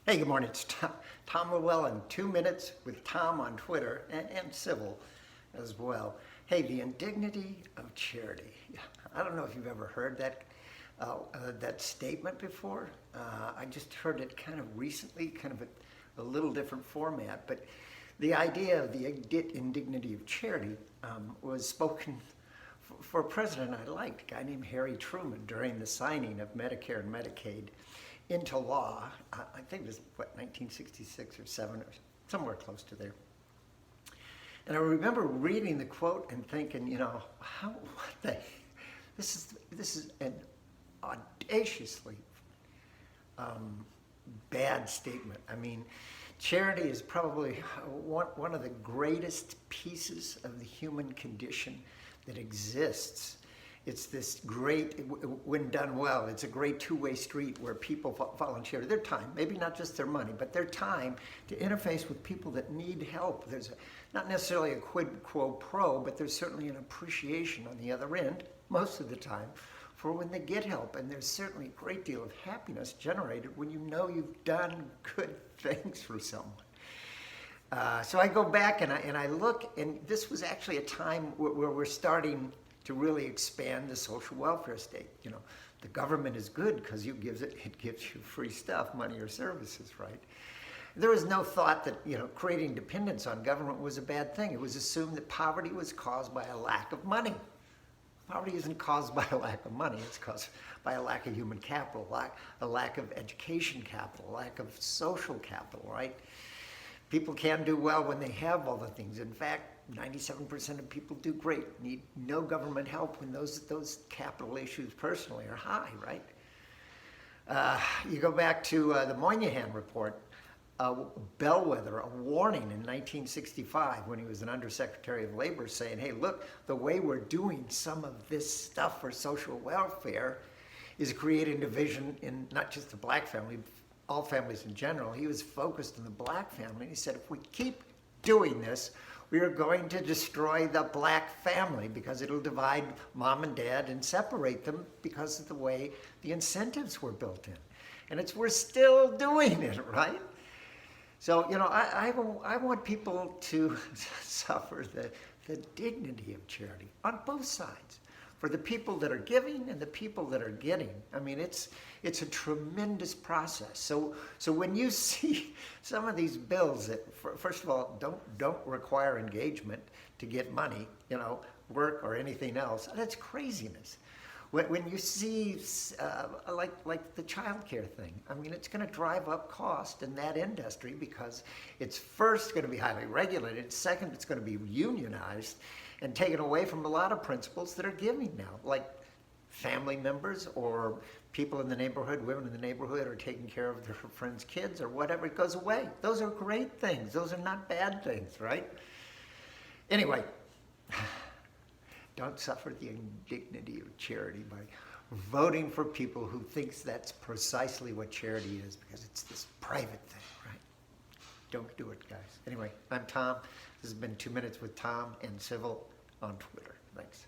Hey, good morning. It's Tom Llewellyn, 2 Minutes with Tom on Twitter and Civil as well. Hey, the indignity of charity. I don't know if you've ever heard that statement before. I just heard it kind of recently, kind of a little different format. But the idea of the indignity of charity was spoken for a president I liked, a guy named Harry Truman, during the signing of Medicare and Medicaid into law. I think it was, 1966 or 7, or somewhere close to there. And I remember reading the quote and thinking, this is an audaciously bad statement. I mean, charity is probably one of the greatest pieces of the human condition that exists. It's this great, when done well, it's a great two-way street where people volunteer their time, maybe not just their money, but their time to interface with people that need help. There's not necessarily a quid pro quo, but there's certainly an appreciation on the other end, most of the time, for when they get help. And there's certainly a great deal of happiness generated when you know you've done good things for someone. So I go back and I look, and this was actually a time where we're starting to really expand the social welfare state. The government is good because it gives you free stuff, money or services, right? There was no thought that creating dependence on government was a bad thing. It was assumed that poverty was caused by a lack of money. Poverty isn't caused by a lack of money. It's caused by a lack of human capital, a lack of education capital, a lack of social capital, right? People can do well when they have all the things. In fact, 97% of people do great, need no government help when those capital issues personally are high, right? You go back to the Moynihan report, bellwether, a warning in 1965 when he was an undersecretary of labor saying, hey, look, the way we're doing some of this stuff for social welfare is creating division in not just the black family, all families in general. He was focused on the black family. He said, if we keep doing this, we are going to destroy the black family because it'll divide mom and dad and separate them because of the way the incentives were built in. And we're still doing it, right? So, I want people to suffer the dignity of charity on both sides, for the people that are giving and the people that are getting. I mean, it's a tremendous process. So when you see some of these bills that, first of all, don't require engagement to get money, work or anything else, that's craziness. When you see, like the child care thing, I mean, it's going to drive up cost in that industry because it's first going to be highly regulated, second, it's going to be unionized and taken away from a lot of principles that are giving now, like family members or people in the neighborhood, women in the neighborhood are taking care of their friends' kids or whatever. It goes away. Those are great things. Those are not bad things, right? Anyway, don't suffer the indignity of charity by voting for people who thinks that's precisely what charity is, because it's this private thing, right? Don't do it, guys. Anyway, I'm Tom. This has been 2 Minutes with Tom and Civil on Twitter. Thanks.